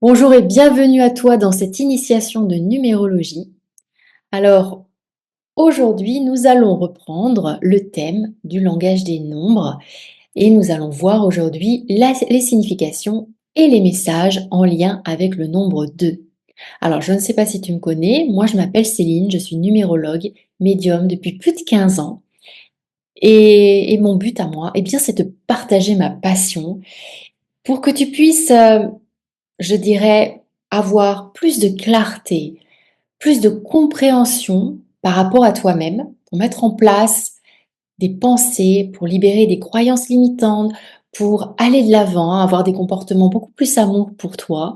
Bonjour et bienvenue à toi dans cette initiation de numérologie. Alors, aujourd'hui, nous allons reprendre le thème du langage des nombres et nous allons voir aujourd'hui les significations et les messages en lien avec le nombre 2. Alors, je ne sais pas si tu me connais, moi je m'appelle Céline, je suis numérologue, médium depuis plus de 15 ans et mon but à moi, bien, c'est de partager ma passion pour que tu puisses, je dirais, avoir plus de clarté, plus de compréhension par rapport à toi-même, pour mettre en place des pensées, pour libérer des croyances limitantes, pour aller de l'avant, avoir des comportements beaucoup plus amour pour toi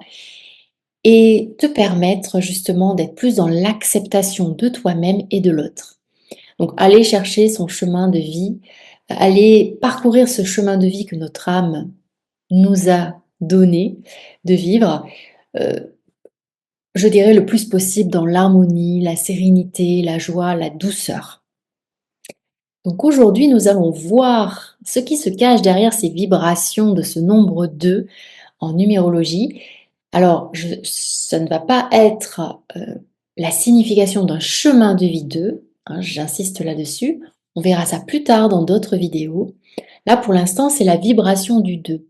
et te permettre justement d'être plus dans l'acceptation de toi-même et de l'autre. Donc aller chercher son chemin de vie, aller parcourir ce chemin de vie que notre âme nous a donné de vivre, je dirais le plus possible dans l'harmonie, la sérénité, la joie, la douceur. Donc aujourd'hui, nous allons voir ce qui se cache derrière ces vibrations de ce nombre 2 en numérologie. Alors, ça ne va pas être la signification d'un chemin de vie 2, hein, j'insiste là-dessus. On verra ça plus tard dans d'autres vidéos. Là, pour l'instant, c'est la vibration du 2.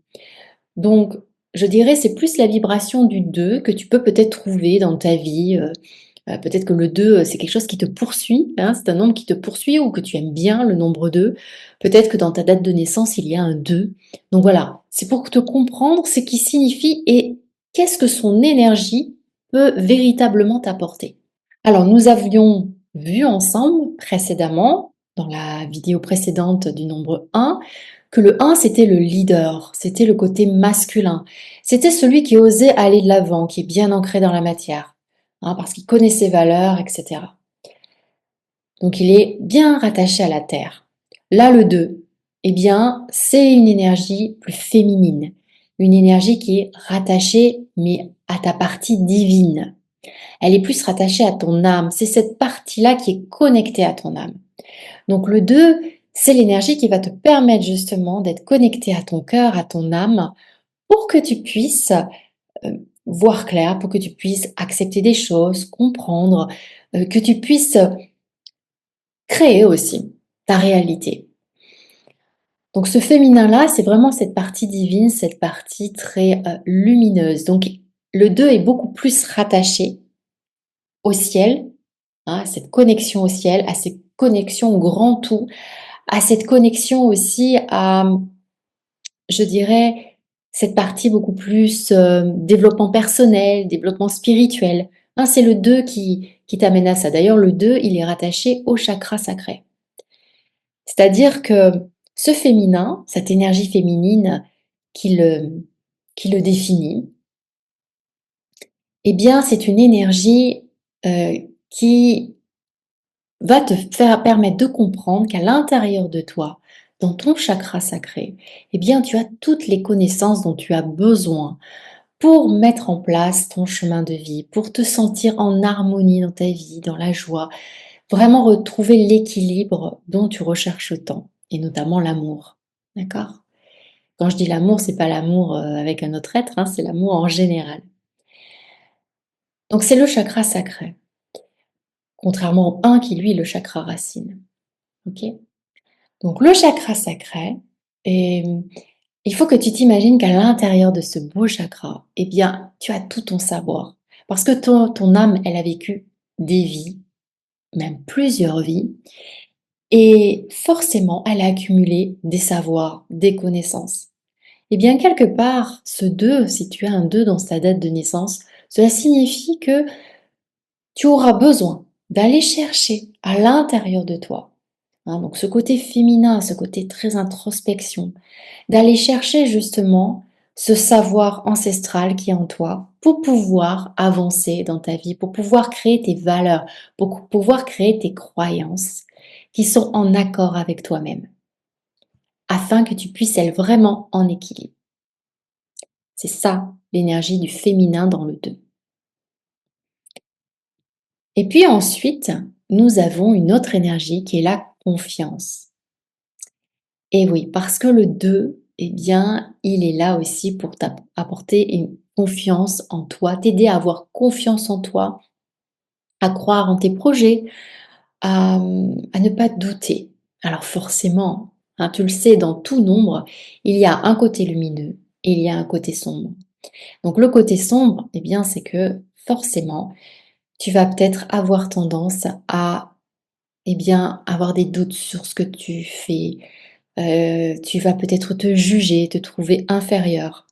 Donc, je dirais, c'est plus la vibration du 2 que tu peux peut-être trouver dans ta vie. Peut-être que le 2, c'est quelque chose qui te poursuit, hein, c'est un nombre qui te poursuit ou que tu aimes bien le nombre 2. Peut-être que dans ta date de naissance, il y a un 2. Donc voilà, c'est pour te comprendre ce qui signifie et qu'est-ce que son énergie peut véritablement t'apporter. Alors, nous avions vu ensemble précédemment, dans la vidéo précédente du nombre 1, que le 1, c'était le leader, c'était le côté masculin. C'était celui qui osait aller de l'avant, qui est bien ancré dans la matière, hein, parce qu'il connaît ses valeurs, etc. Donc, il est bien rattaché à la terre. Là, le 2, c'est une énergie plus féminine, une énergie qui est rattachée, mais à ta partie divine. Elle est plus rattachée à ton âme. C'est cette partie-là qui est connectée à ton âme. Donc le 2, c'est l'énergie qui va te permettre justement d'être connecté à ton cœur, à ton âme, pour que tu puisses voir clair, pour que tu puisses accepter des choses, comprendre, que tu puisses créer aussi ta réalité. Donc ce féminin-là, c'est vraiment cette partie divine, cette partie très lumineuse. Donc le 2 est beaucoup plus rattaché au ciel, hein, cette connexion au ciel, à cette connexion au grand tout, à cette connexion aussi à, je dirais, cette partie beaucoup plus développement personnel, développement spirituel. Hein, c'est le 2 qui t'amène à ça. D'ailleurs, le 2, il est rattaché au chakra sacré. C'est-à-dire que ce féminin, cette énergie féminine qui le, qui le définit, c'est une énergie qui va te faire permettre de comprendre qu'à l'intérieur de toi, dans ton chakra sacré, tu as toutes les connaissances dont tu as besoin pour mettre en place ton chemin de vie, pour te sentir en harmonie dans ta vie, dans la joie, vraiment retrouver l'équilibre dont tu recherches tant, et notamment l'amour. D'accord? Quand je dis l'amour, c'est pas l'amour avec un autre être, hein, c'est l'amour en général. Donc c'est le chakra sacré, contrairement au un qui lui est le chakra racine. Ok? Donc le chakra sacré, et il faut que tu t'imagines qu'à l'intérieur de ce beau chakra, tu as tout ton savoir. Parce que ton âme, elle a vécu des vies, même plusieurs vies, et forcément, elle a accumulé des savoirs, des connaissances. Quelque part, ce 2, si tu as un 2 dans ta date de naissance, cela signifie que tu auras besoin d'aller chercher à l'intérieur de toi, hein, donc ce côté féminin, ce côté très introspection, d'aller chercher justement ce savoir ancestral qui est en toi pour pouvoir avancer dans ta vie, pour pouvoir créer tes valeurs, pour pouvoir créer tes croyances qui sont en accord avec toi-même, afin que tu puisses être vraiment en équilibre. C'est ça l'énergie du féminin dans le 2. Et puis ensuite, nous avons une autre énergie qui est la confiance. Et oui, parce que le 2, il est là aussi pour t'apporter une confiance en toi, t'aider à avoir confiance en toi, à croire en tes projets, à ne pas douter. Alors forcément, hein, tu le sais, dans tout nombre, il y a un côté lumineux et il y a un côté sombre. Donc le côté sombre, eh bien, c'est que forcément, tu vas peut-être avoir tendance à, eh bien, avoir des doutes sur ce que tu fais. Tu vas peut-être te juger, te trouver inférieur.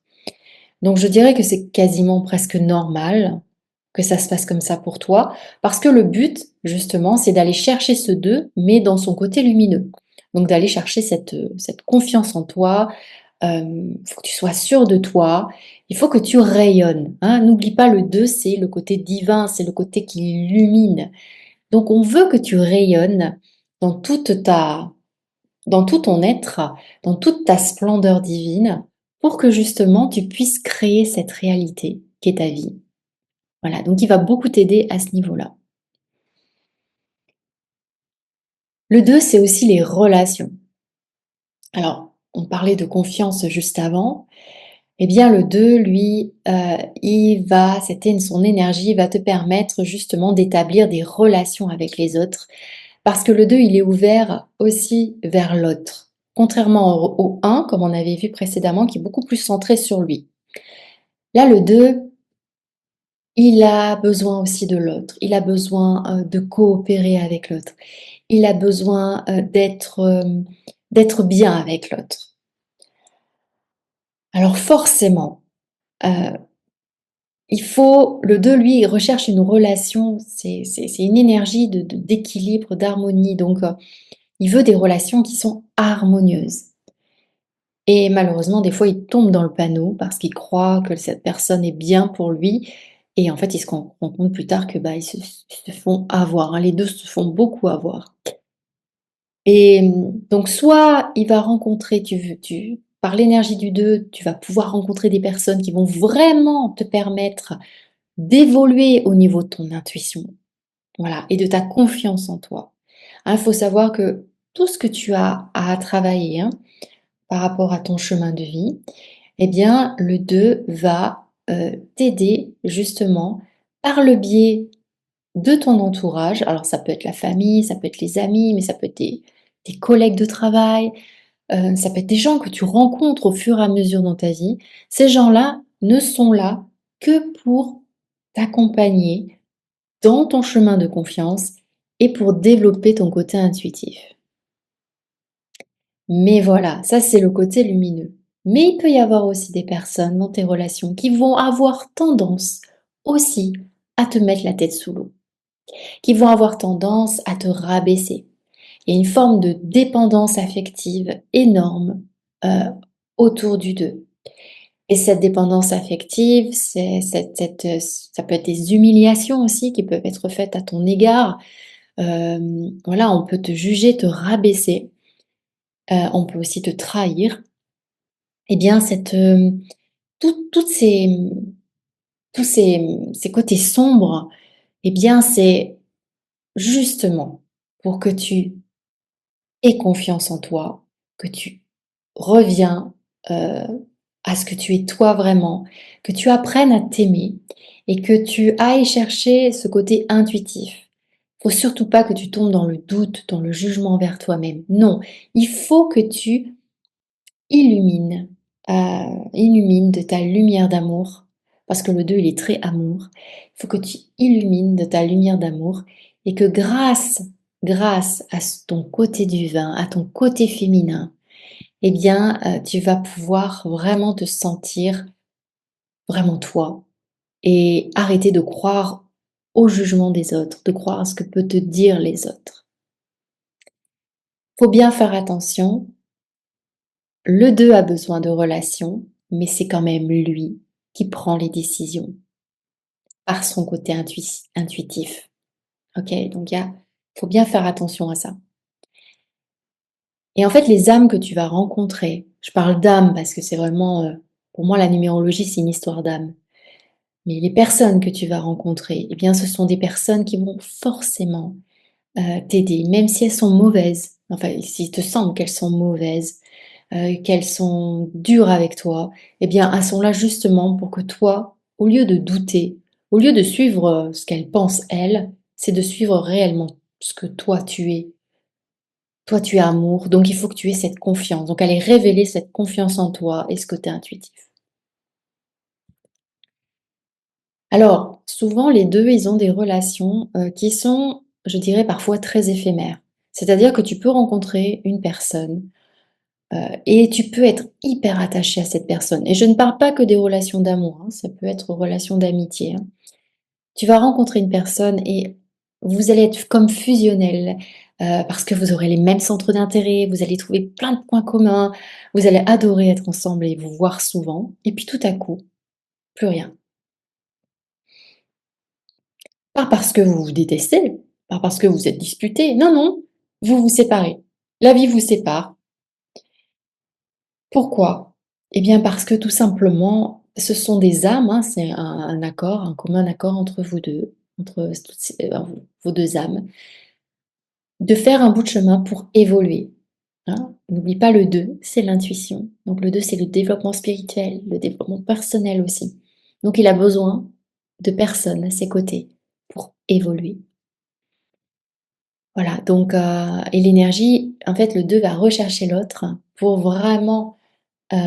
Donc je dirais que c'est quasiment presque normal que ça se passe comme ça pour toi, parce que le but, justement, c'est d'aller chercher ce 2, mais dans son côté lumineux. Donc d'aller chercher cette confiance en toi, il faut que tu sois sûr de toi, il faut que tu rayonnes, hein. N'oublie pas le 2, c'est le côté divin, c'est le côté qui illumine. Donc on veut que tu rayonnes dans toute ta dans tout ton être, dans toute ta splendeur divine, pour que justement tu puisses créer cette réalité qui est ta vie. Voilà, donc il va beaucoup t'aider à ce niveau-là. Le 2, c'est aussi les relations. Alors, on parlait de confiance juste avant. Eh bien, le 2, lui, son énergie va te permettre justement d'établir des relations avec les autres. Parce que le 2, il est ouvert aussi vers l'autre. Contrairement au 1, comme on avait vu précédemment, qui est beaucoup plus centré sur lui. Là, le 2, il a besoin aussi de l'autre. Il a besoin de coopérer avec l'autre. Il a besoin d'être bien avec l'autre. Alors forcément, le 2, lui, il recherche une relation, c'est une énergie d'équilibre, d'harmonie. Donc, il veut des relations qui sont harmonieuses. Et malheureusement, des fois, il tombe dans le panneau parce qu'il croit que cette personne est bien pour lui. Et en fait, il se rend compte plus tard que bah, ils se font avoir, hein. Les 2 se font beaucoup avoir. Et donc soit il va rencontrer, par l'énergie du 2, tu vas pouvoir rencontrer des personnes qui vont vraiment te permettre d'évoluer au niveau de ton intuition, voilà, et de ta confiance en toi. Hein, il faut savoir que tout ce que tu as à travailler, hein, par rapport à ton chemin de vie, eh bien, le 2 va t'aider justement par le biais de ton entourage. Alors, ça peut être la famille, ça peut être les amis, mais ça peut être des collègues de travail, ça peut être des gens que tu rencontres au fur et à mesure dans ta vie. Ces gens-là ne sont là que pour t'accompagner dans ton chemin de confiance et pour développer ton côté intuitif. Mais voilà, ça c'est le côté lumineux. Mais il peut y avoir aussi des personnes dans tes relations qui vont avoir tendance aussi à te mettre la tête sous l'eau, qui vont avoir tendance à te rabaisser. Il y a une forme de dépendance affective énorme autour du 2. Et cette dépendance affective, ça peut être des humiliations aussi qui peuvent être faites à ton égard. Voilà, on peut te juger, te rabaisser, on peut aussi te trahir. Eh bien, toutes tous ces côtés sombres, eh bien, c'est justement pour que tu aies confiance en toi, que tu reviens, à ce que tu es toi vraiment, que tu apprennes à t'aimer et que tu ailles chercher ce côté intuitif. Faut surtout pas que tu tombes dans le doute, dans le jugement envers toi-même. Non, il faut que tu illumines, illumines de ta lumière d'amour, parce que le 2 il est très amour. Il faut que tu illumines de ta lumière d'amour et que grâce à ton côté divin, à ton côté féminin, eh bien, tu vas pouvoir vraiment te sentir vraiment toi et arrêter de croire au jugement des autres, de croire à ce que peut te dire les autres. Faut bien faire attention, le 2 a besoin de relations, mais c'est quand même lui qui prend les décisions par son côté intuitif. OK? Donc il faut bien faire attention à ça. Et en fait, les âmes que tu vas rencontrer, je parle d'âmes parce que c'est vraiment, pour moi la numérologie, c'est une histoire d'âme. Mais les personnes que tu vas rencontrer, eh bien, ce sont des personnes qui vont forcément, t'aider, même si elles sont mauvaises. Enfin, s'il te semble qu'elles sont mauvaises, qu'elles sont dures avec toi, eh bien, elles sont là justement pour que toi, au lieu de douter, au lieu de suivre, ce qu'elle pense elle, c'est de suivre réellement ce que toi tu es. Toi tu es amour, donc il faut que tu aies cette confiance. Donc aller révéler cette confiance en toi et ce côté intuitif. Alors, souvent les 2, ils ont des relations, qui sont, je dirais, parfois très éphémères. C'est-à-dire que tu peux rencontrer une personne, et tu peux être hyper attaché à cette personne et je ne parle pas que des relations d'amour, hein, ça peut être relations d'amitié, hein. Tu vas rencontrer une personne et vous allez être comme fusionnels, parce que vous aurez les mêmes centres d'intérêt, vous allez trouver plein de points communs, vous allez adorer être ensemble et vous voir souvent et puis tout à coup, plus rien. Pas parce que vous vous détestez, pas parce que vous êtes disputés, non, non, vous vous séparez. La vie vous sépare. Pourquoi? Eh bien parce que tout simplement, ce sont des âmes, hein, c'est un accord, un commun accord entre vous 2, entre toutes ces vos 2 âmes, de faire un bout de chemin pour évoluer, hein. N'oublie pas le 2, c'est l'intuition. Donc le 2, c'est le développement spirituel, le développement personnel aussi. Donc il a besoin de personnes à ses côtés pour évoluer. Voilà, donc et l'énergie, en fait, le 2 va rechercher l'autre pour vraiment,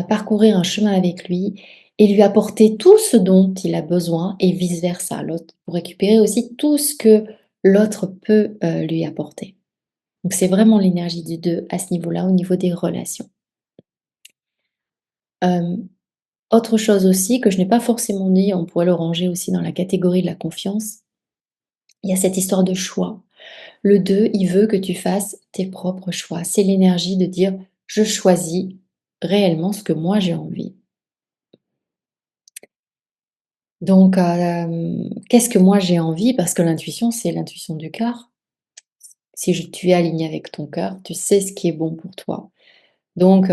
parcourir un chemin avec lui et lui apporter tout ce dont il a besoin et vice versa, l'autre pour récupérer aussi tout ce que l'autre peut, lui apporter. Donc c'est vraiment l'énergie du 2 à ce niveau-là, au niveau des relations. Hem, Autre chose aussi que je n'ai pas forcément dit, on pourrait le ranger aussi dans la catégorie de la confiance, il y a cette histoire de choix. Le 2, il veut que tu fasses tes propres choix. C'est l'énergie de dire: «Je choisis réellement ce que moi j'ai envie». Donc qu'est-ce que moi j'ai envie? Parce que l'intuition, c'est l'intuition du cœur. Si tu es aligné avec ton cœur, tu sais ce qui est bon pour toi. Donc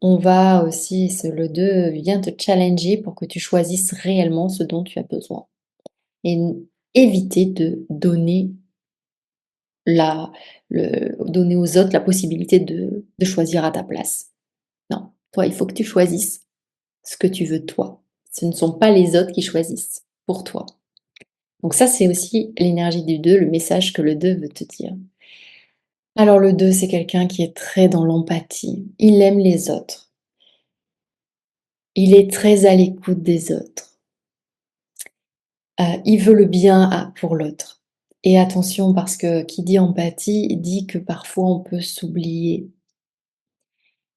on va aussi le 2 vient te challenger pour que tu choisisses réellement ce dont tu as besoin et éviter de donner la donner aux autres la possibilité de choisir à ta place. Non, toi, il faut que tu choisisses ce que tu veux toi. Ce ne sont pas les autres qui choisissent pour toi. Donc ça, c'est aussi l'énergie du 2, le message que le 2 veut te dire. Alors le 2, c'est quelqu'un qui est très dans l'empathie. Il aime les autres. Il est très à l'écoute des autres. Il veut le bien pour l'autre. Et attention parce que qui dit empathie dit que parfois on peut s'oublier.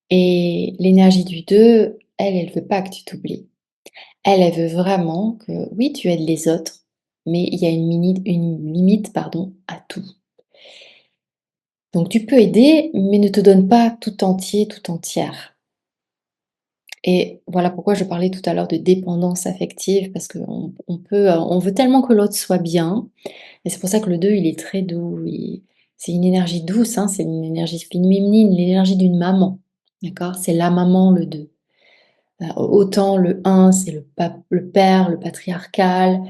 Et l'énergie du 2, elle veut pas que tu t'oublies. Elle veut vraiment que oui, tu aides les autres, mais il y a une limite, pardon, à tout. Donc tu peux aider, mais ne te donne pas tout entier, tout entière. Et voilà pourquoi je parlais tout à l'heure de dépendance affective parce qu'on peut, on veut tellement que l'autre soit bien et c'est pour ça que le 2 il est très doux, c'est une énergie douce, hein, c'est une énergie féminine, l'énergie d'une maman, d'accord? C'est la maman, le 2. Autant le 1 c'est le père, le patriarcal,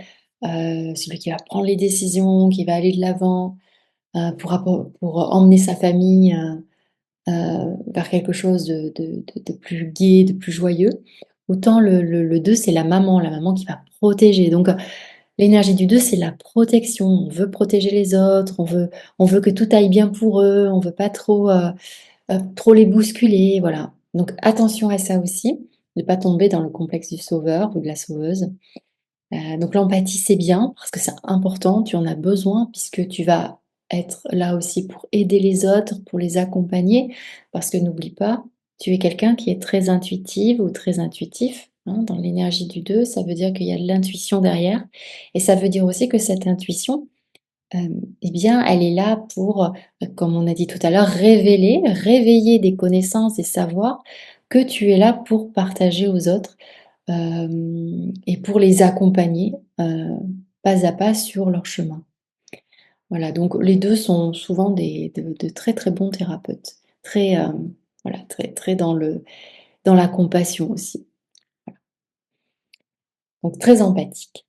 celui qui va prendre les décisions, qui va aller de l'avant, pour emmener sa famille, vers quelque chose de plus gai, de plus joyeux. Autant le 2, c'est la maman qui va protéger. Donc, l'énergie du 2, c'est la protection. On veut protéger les autres, on veut que tout aille bien pour eux, on veut pas trop les bousculer, voilà. Donc attention à ça aussi, de pas tomber dans le complexe du sauveur ou de la sauveuse. Donc l'empathie, c'est bien parce que c'est important, tu en as besoin puisque tu vas être là aussi pour aider les autres, pour les accompagner. Parce que n'oublie pas, tu es quelqu'un qui est très intuitive ou très intuitif, hein, dans l'énergie du 2, ça veut dire qu'il y a de l'intuition derrière et ça veut dire aussi que cette intuition, eh bien, elle est là pour, comme on a dit tout à l'heure, réveiller des connaissances, des savoirs que tu es là pour partager aux autres. Et pour les accompagner, pas à pas sur leur chemin. Voilà, donc les 2 sont souvent de très, très bons thérapeutes. Très, voilà, très, très dans la compassion aussi. Donc très empathique.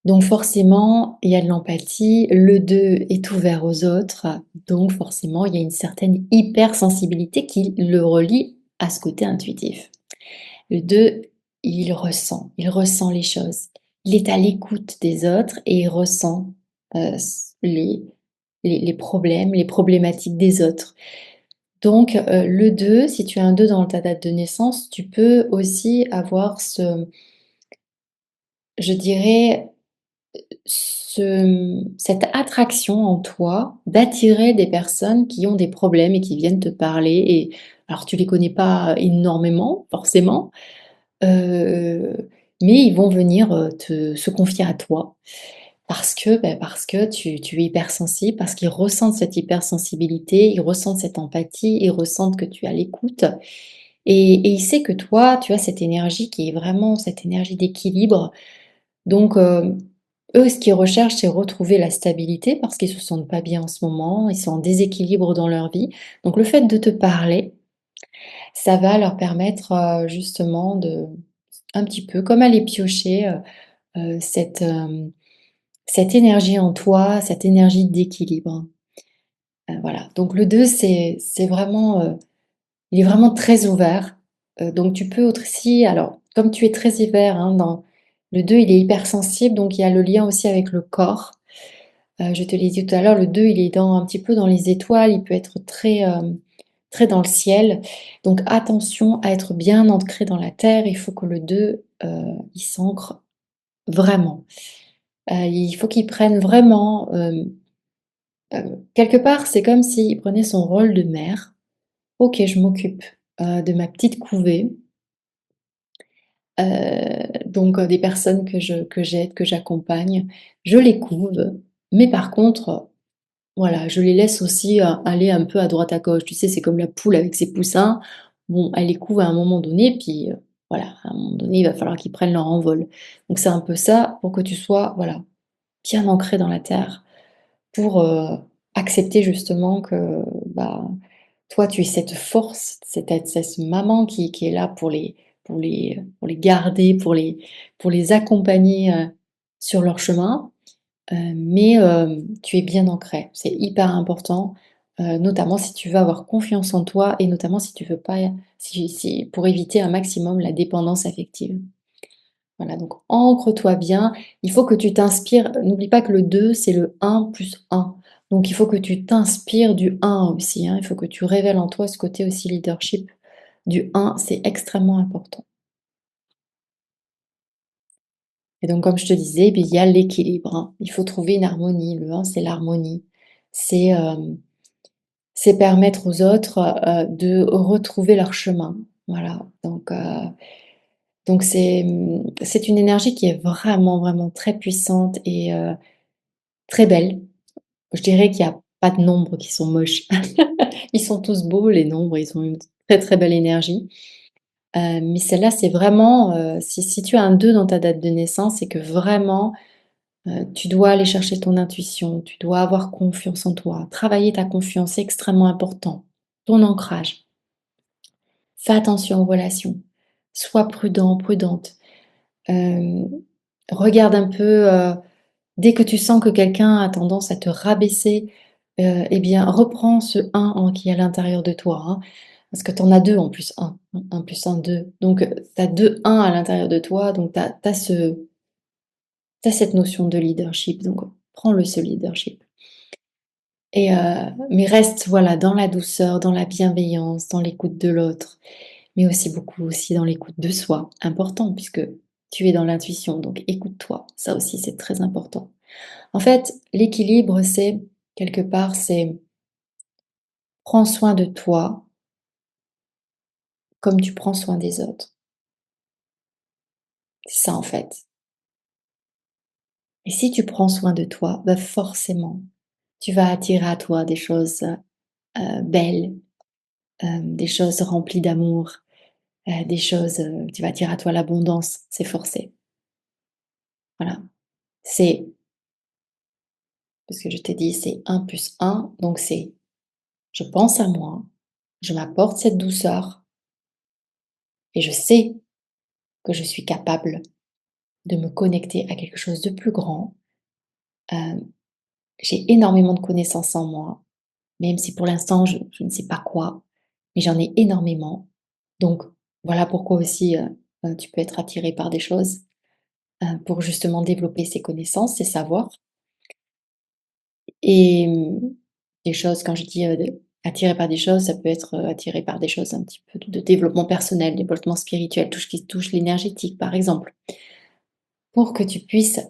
Donc forcément, il y a de l'empathie, le 2 est ouvert aux autres, donc forcément, il y a une certaine hypersensibilité qui le relie à ce côté intuitif. Le 2 il ressent les choses. Il est à l'écoute des autres et il ressent, s les problèmes, les problématiques des autres. Donc le 2, si tu as un 2 dans ta date de naissance, tu peux aussi avoir je dirais, cette attraction en toi d'attirer des personnes qui ont des problèmes et qui viennent te parler et alors tu les connais pas énormément forcément, mais ils vont venir, te se confier à toi parce que tu es hypersensible, parce qu'ils ressentent cette hypersensibilité, ils ressentent cette empathie, ils ressentent que tu es à l'écoute et ils savent que toi, tu as cette énergie qui est vraiment cette énergie d'équilibre donc eux, ce qu'ils recherchent, c'est retrouver la stabilité parce qu'ils se sentent pas bien en ce moment, ils sont en déséquilibre dans leur vie. Donc le fait de te parler, ça va leur permettre, justement de un petit peu comme aller piocher, cette, cette énergie en toi, cette énergie d'équilibre. Voilà, donc le 2, c'est vraiment, il est vraiment très ouvert, donc tu peux aussi alors comme tu es très hiver, hein, dans le 2, il est hypersensible, donc il y a le lien aussi avec le corps. Je te l'ai dit tout à l'heure, le 2, il est dans un petit peu dans les étoiles, il peut être très, très dans le ciel. Donc attention à être bien ancré dans la terre, il faut que le 2, il s'ancre vraiment. Il faut qu'il prenne vraiment, quelque part, c'est comme s'il prenait son rôle de mère. OK, je m'occupe, de ma petite couvée, donc des personnes que j'aide, que j'accompagne. Je les couve, mais par contre, voilà, je les laisse aussi, aller un peu à droite à gauche. Tu sais, c'est comme la poule avec ses poussins. Bon, elle les couve à un moment donné, puis, voilà, à un moment donné, il va falloir qu'ils prennent leur envol. Donc c'est un peu ça, pour que tu sois, voilà, bien ancré dans la terre, pour, accepter justement que, bah, toi, tu es cette force, cette maman qui est là pour les garder, pour les accompagner, sur leur chemin. Mais tu es bien ancré. C'est hyper important, notamment si tu veux avoir confiance en toi et notamment si tu veux pas si pour éviter un maximum la dépendance affective. Voilà, donc ancre-toi bien. Il faut que tu t'inspires n'oublie pas que le 2 c'est le 1 plus 1. Donc il faut que tu t'inspires du 1 aussi, hein. Il faut que tu révèles en toi ce côté aussi leadership du 1, c'est extrêmement important. Et donc comme je te disais, beh, il y a l'équilibre, hein. Il faut trouver une harmonie. Le 1, c'est l'harmonie. C'est, c'est permettre aux autres, de retrouver leur chemin. Voilà, donc c'est une énergie qui est vraiment, vraiment très puissante et très belle. Je dirais qu'il y a pas de nombres qui sont moches. Ils sont tous beaux les nombres, ils ont une très, très belle énergie. Mais celle-là, c'est vraiment, si tu as un 2 dans ta date de naissance, c'est que vraiment, tu dois aller chercher ton intuition, tu dois avoir confiance en toi, travailler ta confiance, c'est extrêmement important. Ton ancrage. Fais attention aux relations. Sois prudent, prudente. Hem, regarde un peu, dès que tu sens que quelqu'un a tendance à te rabaisser, et bien reprends ce 1 en qui est à l'intérieur de toi, hein, parce que tu en as 2 en plus 1, 1 plus 1, 2. Donc, tu as 2 1 à l'intérieur de toi, donc tu as cette notion de leadership, donc prends-le ce leadership et mais reste, voilà, dans la douceur, dans la bienveillance, dans l'écoute de l'autre. Mais aussi beaucoup aussi dans l'écoute de soi, important puisque tu es dans l'intuition, donc écoute-toi, ça aussi c'est très important. En fait, l'équilibre, c'est quelque part, c'est prends soin de toi comme tu prends soin des autres. C'est ça en fait. Et si tu prends soin de toi, bah forcément, tu vas attirer à toi des choses belles, des choses remplies d'amour, des choses, tu vas attirer à toi l'abondance, c'est forcé. Voilà. C'est parce que je t'ai dit, c'est 1 plus 1, donc c'est je pense à moi, je m'apporte cette douceur et je sais que je suis capable de me connecter à quelque chose de plus grand. Heu, j'ai énormément de connaissances en moi, même si pour l'instant je ne sais pas quoi, mais j'en ai énormément. Donc voilà pourquoi aussi, Tu peux être attiré par des choses, pour justement développer ses connaissances, ses savoirs et des choses quand je dis, attiré par des choses, ça peut être, attiré par des choses un petit peu de développement personnel, développement spirituel, tout ce qui touche l'énergétique, par exemple. Pour que tu puisses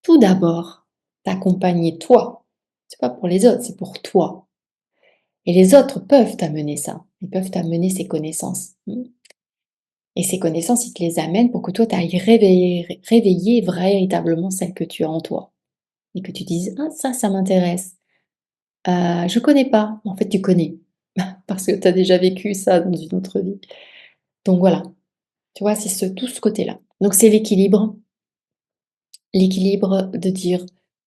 tout d'abord t'accompagner toi. C'est pas pour les autres, c'est pour toi et les autres peuvent t'amener ça. Ils peuvent t'amener ces connaissances, et ces connaissances, ils te les amènent pour que toi, tu ailles réveiller véritablement celles que tu as en toi et que tu dises: «Ah ça m'intéresse. Je connais pas». En fait, tu connais parce que tu as déjà vécu ça dans une autre vie. Donc voilà, tu vois? C'est tout ce côté-là. Donc c'est l'équilibre de dire: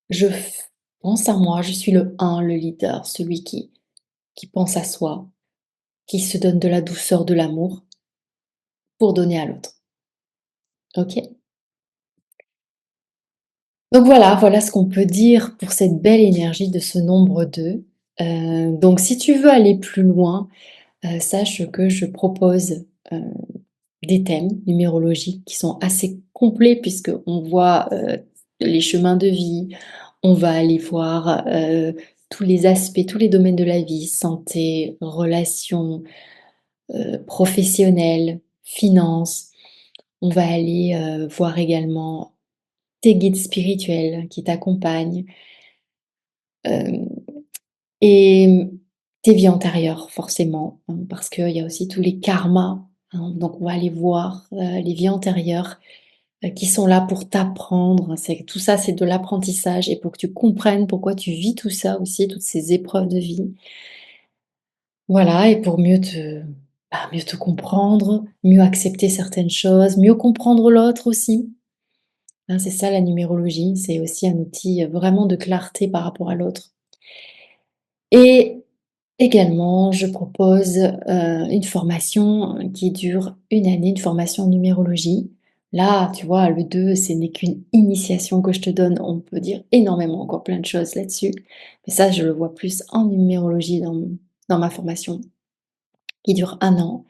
«Je pense à moi, je suis le un, le leader, celui qui pense à soi, qui se donne de la douceur, de l'amour pour donner à l'autre». OK? Donc voilà, voilà ce qu'on peut dire pour cette belle énergie de ce nombre 2. Donc si tu veux aller plus loin, sache que je propose, des thèmes numérologiques qui sont assez complets puisqu'on voit, les chemins de vie, on va aller voir, tous les aspects, tous les domaines de la vie, santé, relations, professionnelles, finances. On va aller, voir également tes guides spirituels qui t'accompagnent, hem et tes vies antérieures forcément, parce qu'il y a aussi tous les karmas, donc on va aller voir, les vies antérieures, qui sont là pour t'apprendre. C'est tout ça, c'est de l'apprentissage et pour que tu comprennes pourquoi tu vis tout ça aussi, toutes ces épreuves de vie. Voilà et pour mieux te comprendre, mieux accepter certaines choses, mieux comprendre l'autre aussi. C'est ça la numérologie, c'est aussi un outil, vraiment de clarté par rapport à l'autre. Et également, je propose, une formation, qui dure 1 année, une formation en numérologie. Là, tu vois, le 2, ce n'est qu'une initiation que je te donne. On peut dire énormément, encore plein de choses là-dessus. Mais ça, je le vois plus en numérologie dans ma formation qui dure 1 an.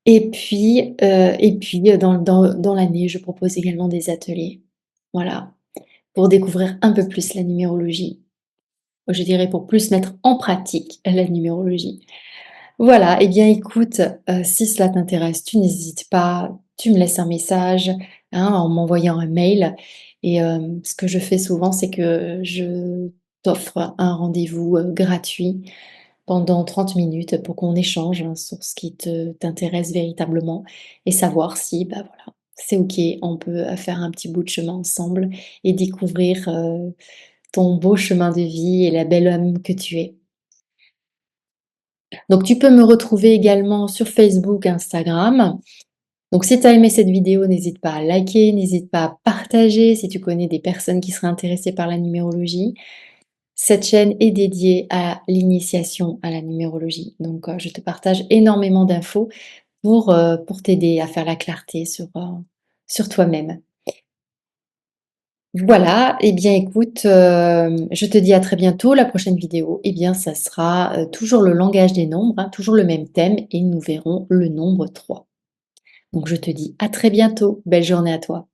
Et puis, dans l'année, je propose également des ateliers. Voilà, pour découvrir un peu plus la numérologie. Je dirais pour plus mettre en pratique la numérologie. Voilà, et bien écoute, si cela t'intéresse, tu n'hésites pas, tu me laisses un message, en m'envoyant un mail et ce que je fais souvent, c'est que je t'offre un rendez-vous, gratuit pendant 30 minutes pour qu'on échange, sur ce qui t'intéresse véritablement et savoir si, bah, voilà, c'est OK, on peut, faire un petit bout de chemin ensemble et découvrir, ton beau chemin de vie et la belle âme que tu es. Donc tu peux me retrouver également sur Facebook, Instagram. Donc si tu as aimé cette vidéo, n'hésite pas à liker, n'hésite pas à partager si tu connais des personnes qui seraient intéressées par la numérologie. Cette chaîne est dédiée à l'initiation à la numérologie. Donc je te partage énormément d'infos pour t'aider à faire la clarté sur toi-même. Voilà, et bien écoute, je te dis à très bientôt. La prochaine vidéo, eh bien ça sera, toujours le langage des nombres, toujours le même thème et nous verrons le nombre 3. Donc je te dis à très bientôt. Belle journée à toi.